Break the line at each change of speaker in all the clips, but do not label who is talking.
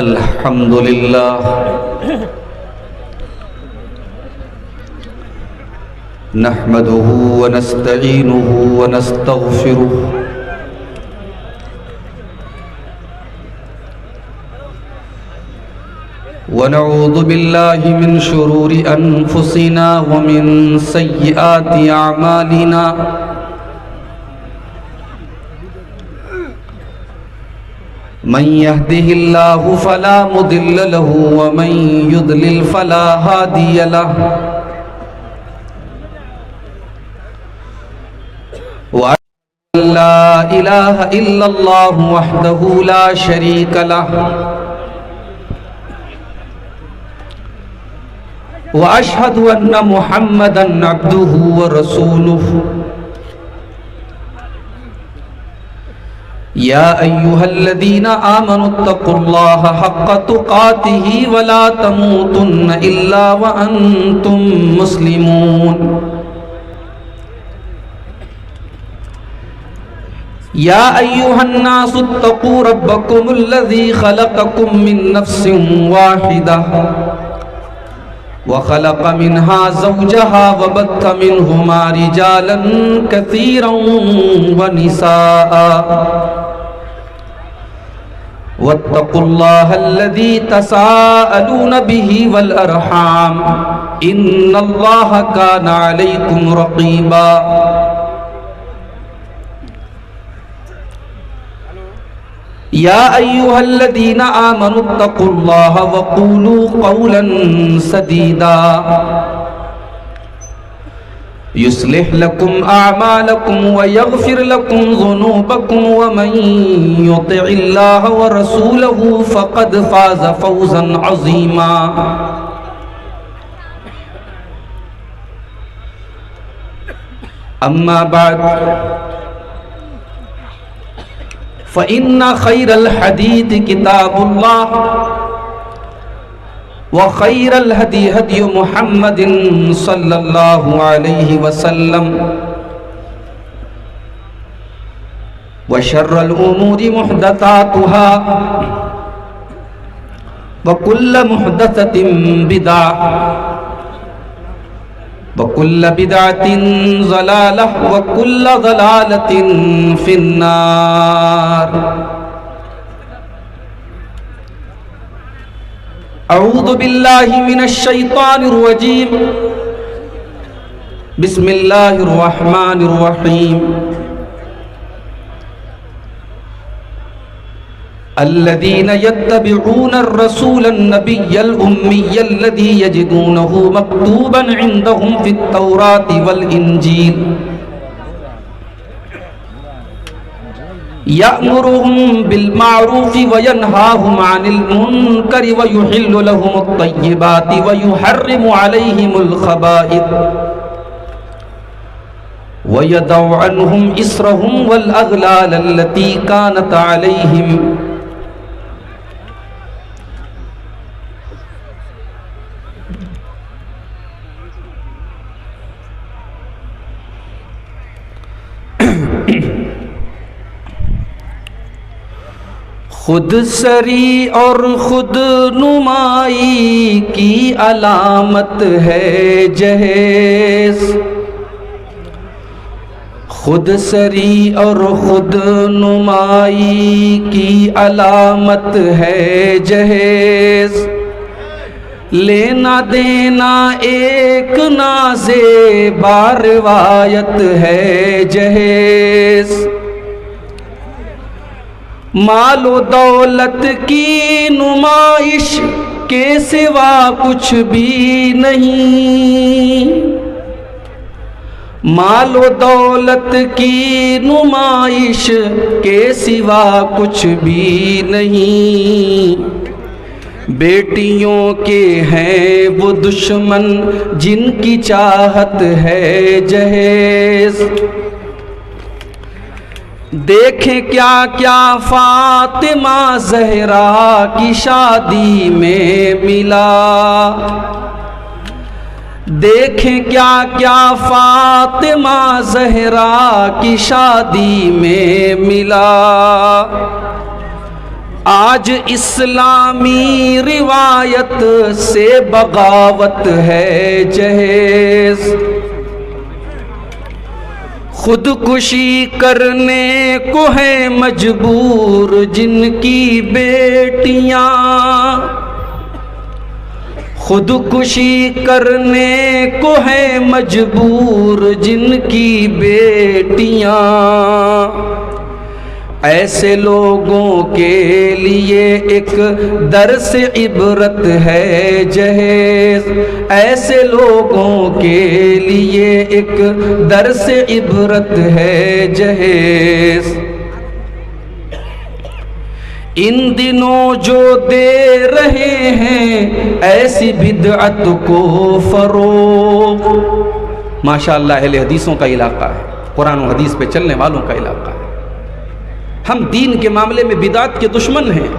अल्हम्दुलिल्लाह नहमदुहु व नस्तईनुहु व नस्तगफिरुहु व नऊज़ु बिल्लाहि मिन शुरूरि अनफुसिना व मिन सय्यिआति अअमालिना मन यहदिहिल्लाहु फला मुदिल्ल लहु व मन युद्लिल फला हादिय लहु व ला इलाहा इल्लल्लाहु वहदहु ला शरीक लहु व अशहदु अन्ना मुहम्मदन अब्दुहु व रसूलुहु या अय्युहल्लज़ीना आमनुत्तक़ुल्लाहा हक़्क़ तुक़ातिही व ला तमूतुन्न इल्ला व अंतुम मुस्लिमून या अय्युहन्नासुत्तक़ू रब्बकुमुल्लज़ी ख़लक़कुम मिन नफ़्सिन वाहिदह व ख़लक़ मिन्हा ज़ौजहा व बत्थ मिन्हुमा रिजालन कसीरन व निसाअ वत्तक़ुल्लाहल्लज़ी तसाअलून बिही वल अरहाम इन्नल्लाहा काना अलैकुम रक़ीबा या अय्युहल्लज़ीना आमनुत्तक़ुल्लाहा व क़ूलू क़ौलन सदीदा युस्लिह लकुम अअमालकुम व यग़फिर लकुम ज़ुनूबकुम व मन युतिइल्लाह व रसूलहु फ़क़द फ़ाज़ फ़ौज़न अज़ीमा अम्मा बाद फ़इन्ना ख़ैरल हदीस किताबुल्लाह व ख़ैरल हदी हदी मुहम्मदिन सल्लल्लाहु अलैहि वसल्लम व शर्रल उमूरि मुहदसातुहा व कुल्ल मुहदसतिन बिदअह व कुल्ल बिदअतिन ज़लालह व कुल्ल ज़लालतिन फिन्नार अऊज़ु बिल्लाहि मिनश शैतानिर रजीम बिस्मिल्लाहिर रहमानिर रहीम अल्लज़ीना यत्तबिऊन अर्रसूल अन्नबिय्यल उम्मिय्यल लज़ी यजिदूनहु मक्तूबन इंदहुम फित तौराति वल इंजील यअमुरुहुम बिल मारूफि व यनहाहुम अनिल मुनकरि व युहिल्लु लहुमुत तय्यिबाति व युहर्रिमु अलैहिमुल खबाइथ व यदउ अन्हुम इस्रहुम वल अग़लाल अल्लती कानत अलैहिम खुद सरी और खुद नुमाई की अलामत है जहेज़ खुद सरी और खुद नुमाई की अलामत है जहेज़ लेना देना एक नाज़े बारवायत है जहेज़ मालो दौलत की नुमाइश के सिवा कुछ भी नहीं मालो दौलत की नुमाइश के सिवा कुछ भी नहीं बेटियों के हैं वो दुश्मन जिनकी चाहत है जहेज़ देखें क्या क्या फातिमा ज़हरा की शादी में मिला देखें क्या क्या फातिमा ज़हरा की शादी में मिला आज इस्लामी रिवायत से बगावत है जहेज, खुदकुशी करने को है मजबूर जिनकी बेटियां, खुदकुशी करने को है मजबूर जिनकी बेटियां। ऐसे लोगों के लिए एक दर्स इबरत है जहेज, ऐसे लोगों के लिए एक दर्स इबरत है जहेज। इन दिनों जो दे रहे हैं ऐसी बिदअत को फरोग, माशाअल्लाह अहले हदीसों का इलाका है, कुरान और हदीस पे चलने वालों का इलाका है। हम दीन के मामले में बिदात के दुश्मन हैं,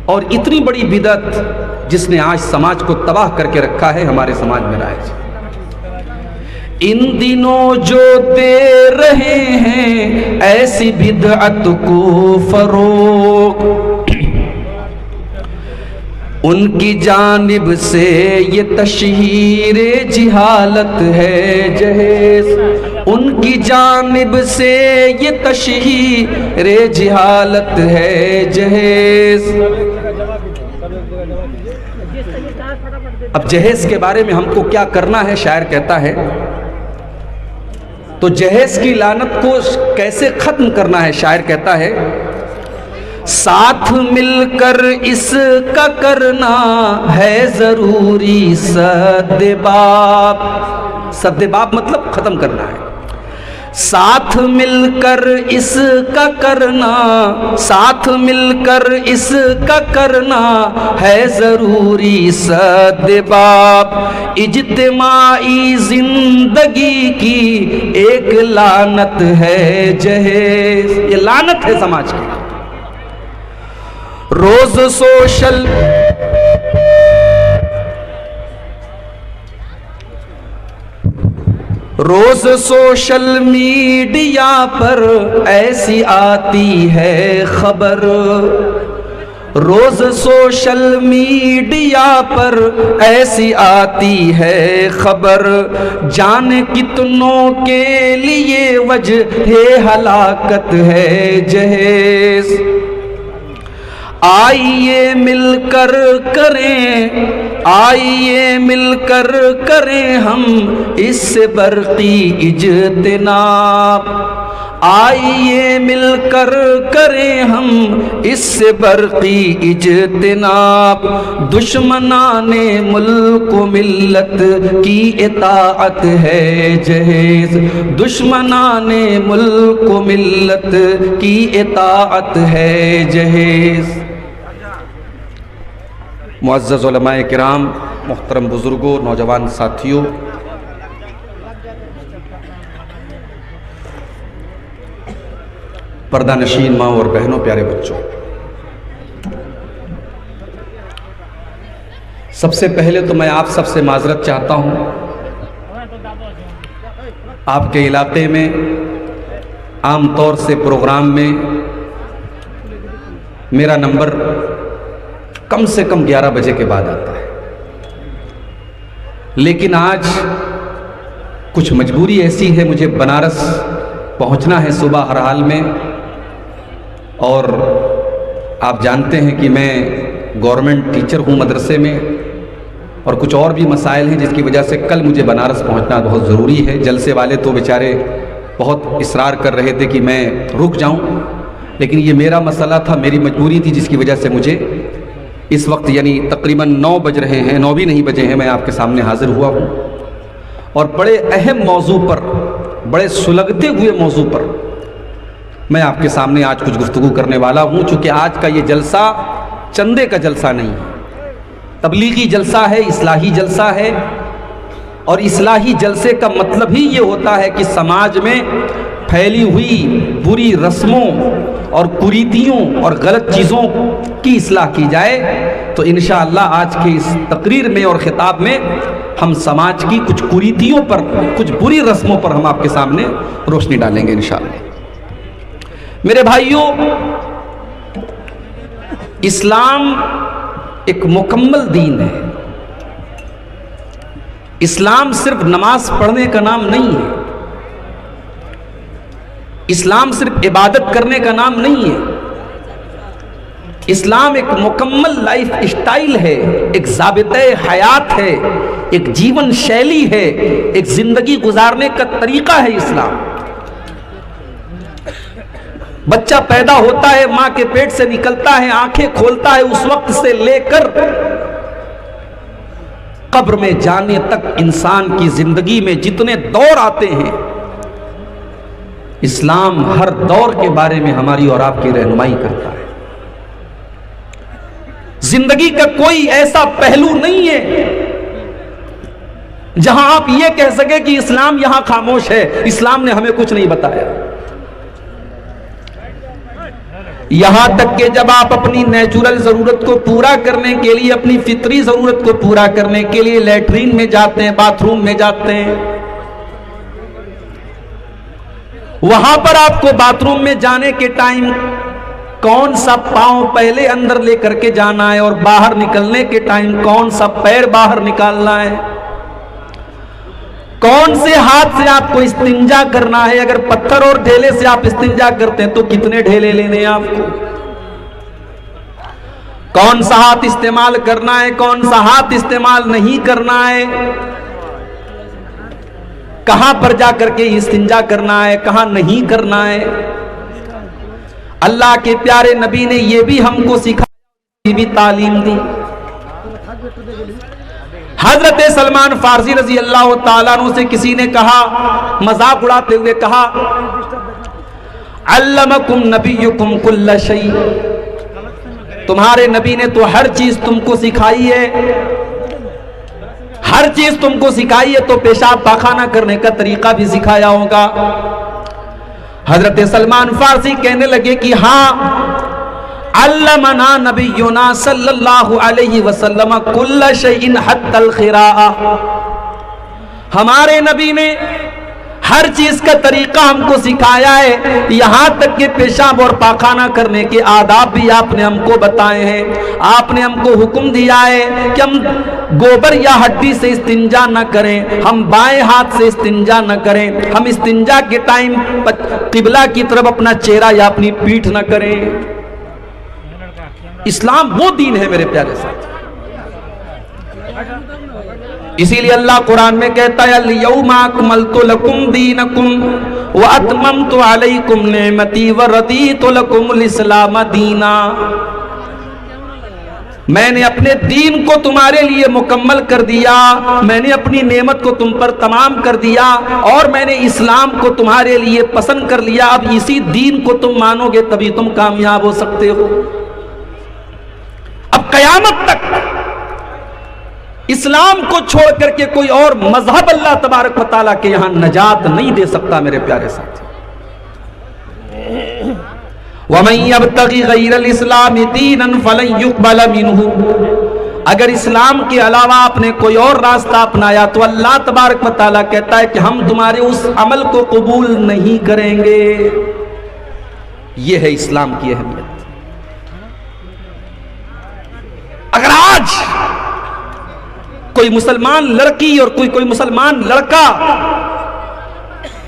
और इतनी बड़ी बिदात जिसने आज समाज को तबाह करके रखा है हमारे समाज में राइज। इन दिनों जो दे रहे हैं ऐसी बिदअत को फरोग, उनकी जानिब से ये तशहीरे जिहालत है जहेज, उनकी जानिब से ये तशहीरे जिहालत है जहेज। अब जहेज के बारे में हमको क्या करना है, शायर कहता है, तो जहेज की लानत को कैसे खत्म करना है, शायर कहता है, साथ मिलकर इसका करना है जरूरी सद्देबाब। सद्देबाब मतलब खत्म करना है। साथ मिलकर इसका करना, साथ मिलकर इसका करना है जरूरी सद्देबाब। इज्तिमाई जिंदगी की एक लानत है जहेज, ये लानत है समाज की। रोज सोशल मीडिया पर ऐसी आती है खबर, रोज सोशल मीडिया पर ऐसी आती है खबर, जाने कितनों के लिए वजह हलाकत है जहेज। आइए मिलकर करें, आइए मिलकर करें हम इससे बरकी इज्तिनाब, आइए मिलकर करें हम इससे बरकी इज्तिनाब। दुश्मनाने मुल्क मिल्लत की इताअत है जहेज, दुश्मनाने मुल्क मिल्लत की इताअत है जहेज। मुअज़्ज़ज़ उलमाए किराम, मोहतरम बुजुर्गों, नौजवान साथियों, पर्दा नशीन माँ और बहनों, प्यारे बच्चों, सबसे पहले तो मैं आप सबसे माजरत चाहता हूँ। आपके इलाके में आम तौर से प्रोग्राम में मेरा नंबर कम से कम 11 बजे के बाद आता है, लेकिन आज कुछ मजबूरी ऐसी है, मुझे बनारस पहुंचना है सुबह हर हाल में, और आप जानते हैं कि मैं गवर्नमेंट टीचर हूं मदरसे में, और कुछ और भी मसाइल हैं जिसकी वजह से कल मुझे बनारस पहुंचना बहुत ज़रूरी है। जलसे वाले तो बेचारे बहुत इसरार कर रहे थे कि मैं रुक जाऊं, लेकिन ये मेरा मसला था, मेरी मजबूरी थी, जिसकी वजह से मुझे इस वक्त यानी तकरीबन 9 बज रहे हैं, 9 भी नहीं बजे हैं, मैं आपके सामने हाजिर हुआ हूँ, और बड़े अहम मौजू पर, बड़े सुलगते हुए मौजू पर मैं आपके सामने आज कुछ गुफ्तगू करने वाला हूँ। चूँकि आज का ये जलसा चंदे का जलसा नहीं है, तबलीगी जलसा है, इस्लाही जलसा है, और इस्लाही जलसे का मतलब ही ये होता है कि समाज में फैली हुई बुरी रस्मों और कुरीतियों और गलत चीज़ों की इस्लाह की जाए। तो इंशाअल्लाह आज के इस तकरीर में और खिताब में हम समाज की कुछ कुरीतियों पर, कुछ बुरी रस्मों पर हम आपके सामने रोशनी डालेंगे इंशाअल्लाह। मेरे भाइयों, इस्लाम एक मुकम्मल दीन है। इस्लाम सिर्फ नमाज पढ़ने का नाम नहीं है, इस्लाम सिर्फ इबादत करने का नाम नहीं है। इस्लाम एक मुकम्मल लाइफ स्टाइल है, एक ज़ाबिते हयात है, एक जीवन शैली है, एक जिंदगी गुजारने का तरीका है इस्लाम। बच्चा पैदा होता है, मां के पेट से निकलता है, आंखें खोलता है, उस वक्त से लेकर कब्र में जाने तक इंसान की जिंदगी में जितने दौर आते हैं, इस्लाम हर दौर के बारे में हमारी और आपकी रहनुमाई करता है। जिंदगी का कोई ऐसा पहलू नहीं है जहां आप ये कह सके कि इस्लाम यहां खामोश है, इस्लाम ने हमें कुछ नहीं बताया। यहां तक कि जब आप अपनी नेचुरल जरूरत को पूरा करने के लिए, अपनी फितरी जरूरत को पूरा करने के लिए लैट्रीन में जाते हैं, बाथरूम में जाते हैं, वहां पर आपको बाथरूम में जाने के टाइम कौन सा पांव पहले अंदर लेकर के जाना है और बाहर निकलने के टाइम कौन सा पैर बाहर निकालना है, कौन से हाथ से आपको इस्तिंजा करना है। अगर पत्थर और ढेले से आप इस्तिंजा करते हैं तो कितने ढेले लेने हैं आपको, कौन सा हाथ इस्तेमाल करना है, कौन सा हाथ इस्तेमाल नहीं करना है, कहां पर जाकर के इस्तिंजा करना है, कहां नहीं करना है। अल्लाह के प्यारे नबी ने यह भी हमको सिखाया, ये भी तालीम दी। हजरत सलमान फारसी रजी अल्लाह ताला अन्हु से किसी ने कहा, मजाक उड़ाते हुए कहा, अल्लमकुम नबियुकुम कुल्ल शै, तुम्हारे नबी ने तो हर चीज तुमको सिखाई है, हर चीज तुमको सिखाई है, तो पेशाब पाखाना करने का तरीका भी सिखाया होगा। हजरत सलमान फारसी कहने लगे कि हाँ, अल्लमना नबियुना सल्लल्लाहु अलैहि वसल्लम कुल्ल शैइन हत्तल खिराआ, हमारे नबी ने हर चीज का तरीका हमको सिखाया है, यहां तक कि पेशाब और पाखाना करने के आदाब भी आपने हमको बताए हैं। आपने हमको हुक्म दिया है कि हम गोबर या हड्डी से इस्तिंजा न करें, हम बाएं हाथ से इस्तिंजा न करें, हम इस्तिंजा के टाइम किबला की तरफ अपना चेहरा या अपनी पीठ न करें। इस्लाम वो दीन है मेरे प्यारे साथ। इसीलिए अल्लाह कुरान में कहता है, अल-यौमा अकमलतु लकुम दीनकुम व अतममतु अलैकुम निअमती व रदीतु लकुमुल इस्लाम दीना, मैंने अपने दीन को तुम्हारे लिए मुकम्मल कर दिया, मैंने अपनी नेमत को तुम पर तमाम कर दिया और मैंने इस्लाम को तुम्हारे लिए पसंद कर लिया। अब इसी दीन को तुम मानोगे तभी तुम कामयाब हो सकते हो। अब कयामत तक इस्लाम को छोड़ करके कोई और मजहब अल्लाह तबारक व तआला के यहां नजात नहीं दे सकता मेरे प्यारे साथी। वमन यब्तगी गैरल इस्लामी दीनन फलन युक़बल मिन्हु, अगर इस्लाम के अलावा आपने कोई और रास्ता अपनाया तो अल्लाह तबारक व तआला कहता है कि हम तुम्हारे उस अमल को कबूल नहीं करेंगे। यह है इस्लाम की अहमियत। अगर आज कोई मुसलमान लड़की और कोई मुसलमान लड़का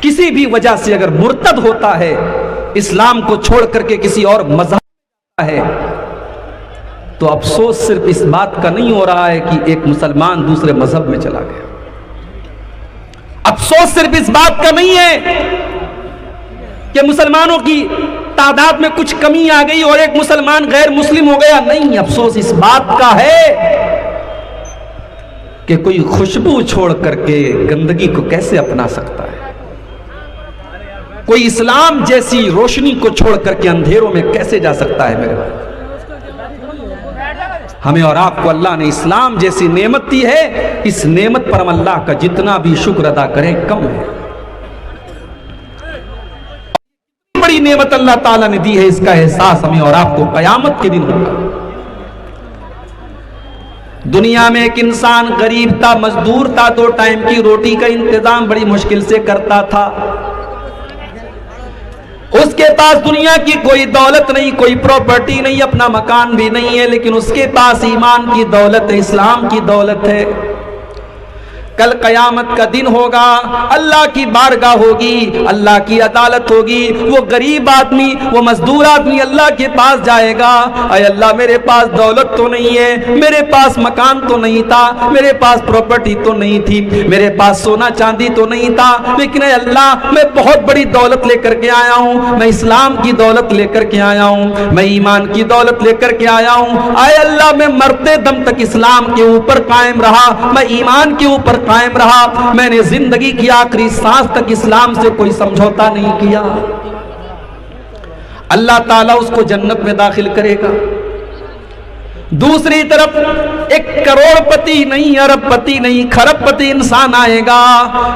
किसी भी वजह से अगर मुर्तद होता है, इस्लाम को छोड़ करके किसी और मजहब है, तो अफसोस सिर्फ इस बात का नहीं हो रहा है कि एक मुसलमान दूसरे मजहब में चला गया। अफसोस सिर्फ इस बात का नहीं है कि मुसलमानों की तादाद में कुछ कमी आ गई और एक मुसलमान गैर मुस्लिम हो गया। नहीं, अफसोस इस बात का है कि कोई खुशबू छोड़ करके गंदगी को कैसे अपना सकता है, कोई इस्लाम जैसी रोशनी को छोड़ करके अंधेरों में कैसे जा सकता है। मेरे भाई, हमें और आपको अल्लाह ने इस्लाम जैसी नेमत दी है, इस नेमत पर हम अल्लाह का जितना भी शुक्र अदा करें कम है। बड़ी नेमत अल्लाह ताला ने दी है, इसका एहसास हमें और आपको कयामत के दिन होगा। दुनिया में एक इंसान गरीब था, मजदूर था, 2 टाइम की रोटी का इंतजाम बड़ी मुश्किल से करता था। उसके पास दुनिया की कोई दौलत नहीं, कोई प्रॉपर्टी नहीं, अपना मकान भी नहीं है, लेकिन उसके पास ईमान की दौलत है, इस्लाम की दौलत है। कल कयामत का दिन होगा, अल्लाह की बारगाह होगी, अल्लाह की अदालत होगी। वो गरीब आदमी, वो मजदूर आदमी अल्लाह के पास जाएगा, अय अल्लाह मेरे पास दौलत तो नहीं है, मेरे पास मकान तो नहीं था, मेरे पास प्रॉपर्टी तो नहीं थी, मेरे पास सोना चांदी तो नहीं था, लेकिन अय अल्लाह मैं बहुत बड़ी दौलत लेकर के आया हूँ, मैं इस्लाम की दौलत लेकर के आया हूँ, मैं ईमान की दौलत लेकर के आया हूँ। अय अल्लाह मैं मरते दम तक इस्लाम के ऊपर कायम रहा, मैं ईमान के ऊपर कायम रहा, मैंने जिंदगी की आखिरी सांस तक इस्लाम से कोई समझौता नहीं किया। अल्लाह ताला उसको जन्नत में दाखिल करेगा। दूसरी तरफ एक करोड़पति नहीं, अरबपति नहीं, खरबपति इंसान आएगा,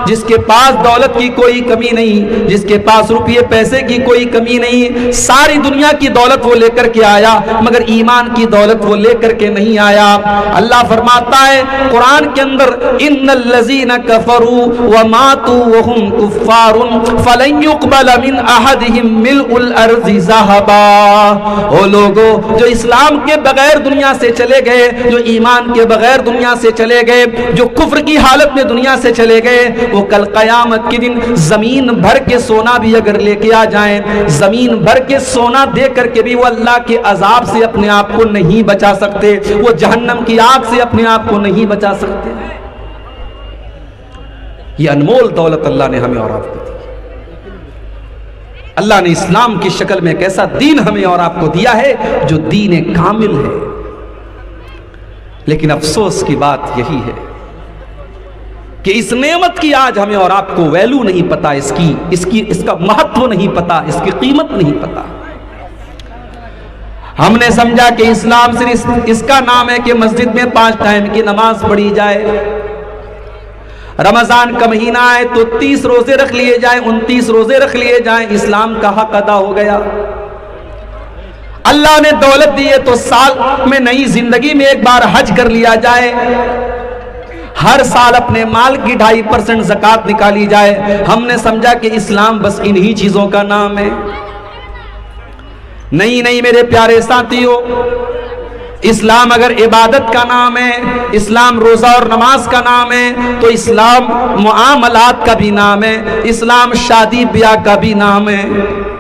जिसके पास दौलत की कोई कमी नहीं, जिसके पास रुपये पैसे की कोई कमी नहीं, सारी दुनिया की दौलत वो लेकर के आया, मगर ईमान की दौलत वो लेकर के नहीं आया। अल्लाह फरमाता है कुरान के अंदर, इन्नल लज़ीना कफरू व मातू व हुम कुफ्फारुन फलन युक़बल मिन अहदिहिम मिलउल अर्ज़ि ज़हबा। ओ लोगो जो इस्लाम के बगैर दुनिया से चले गए, जो ईमान के बगैर दुनिया से चले गए, जो कुफ्र की हालत में दुनिया से चले गए, वो कल कयामत के दिन जमीन भर के सोना भी अगर लेके आ जाएं, जमीन भर के सोना दे करके भी वो अल्लाह के अजाब से अपने आप को नहीं बचा सकते, वो जहन्नम की आग से अपने आप को नहीं बचा सकते। ये अनमोल दौलत अल्लाह ने हमें और आपको दी। अल्लाह ने इस्लाम की शक्ल में एक ऐसा दीन हमें और आपको दिया है जो दीन कामिल है। लेकिन अफसोस की बात यही है कि इस नेमत की आज हमें और आपको वैल्यू नहीं पता, इसका महत्व नहीं पता, इसकी कीमत नहीं पता। हमने समझा कि इस्लाम सिर्फ इसका नाम है कि मस्जिद में 5 टाइम की नमाज पढ़ी जाए, रमजान का महीना आए तो 30 रोजे रख लिए जाए, 29 रोजे रख लिए जाए, इस्लाम का हक अदा हो गया। अल्लाह ने दौलत दी है तो साल में नई जिंदगी में एक बार हज कर लिया जाए, हर साल अपने माल की 2.5% ज़कात निकाली जाए। हमने समझा कि इस्लाम बस इन्हीं चीजों का नाम है। नहीं नहीं मेरे प्यारे साथियों, इस्लाम अगर इबादत का नाम है, इस्लाम रोजा और नमाज का नाम है, तो इस्लाम मुआमलात का भी नाम है, इस्लाम शादी ब्याह का भी नाम है,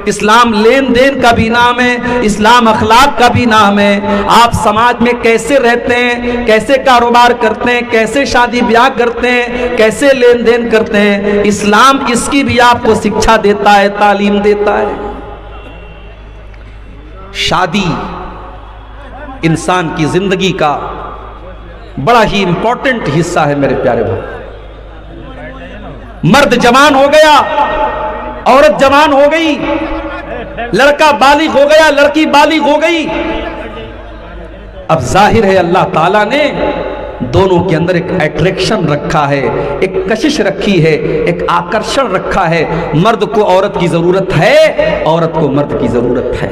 इस्लाम लेन देन का भी नाम है, इस्लाम अखलाक का भी नाम है। आप समाज में कैसे रहते हैं, कैसे कारोबार करते हैं, कैसे शादी ब्याह करते हैं, कैसे लेन देन करते हैं, इस्लाम इसकी भी आपको शिक्षा देता है, तालीम देता है। शादी इंसान की जिंदगी का बड़ा ही इंपॉर्टेंट हिस्सा है मेरे प्यारे भाई। मर्द जवान हो गया, औरत जवान हो गई, लड़का बालिग हो गया, लड़की बालिग हो गई। अब जाहिर है अल्लाह ताला ने दोनों के अंदर एक अट्रैक्शन रखा है, एक कशिश रखी है, एक आकर्षण रखा है। मर्द को औरत की जरूरत है, औरत को मर्द की जरूरत है।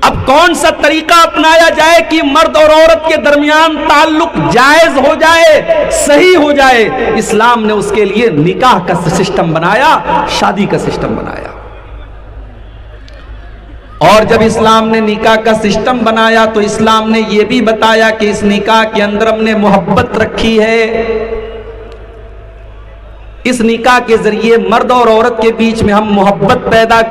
अब कौन सा तरीका अपनाया जाए कि मर्द और औरत के दरमियान ताल्लुक जायज हो जाए, सही हो जाए? इस्लाम ने उसके लिए निकाह का सिस्टम बनाया, शादी का सिस्टम बनाया। और जब इस्लाम ने निकाह का सिस्टम बनाया तो इस्लाम ने यह भी बताया कि इस निकाह के अंदर हमने मोहब्बत रखी है। इस निकाह के जरिए मर्द और औरत के बीच में हम मोहब्बत पैदा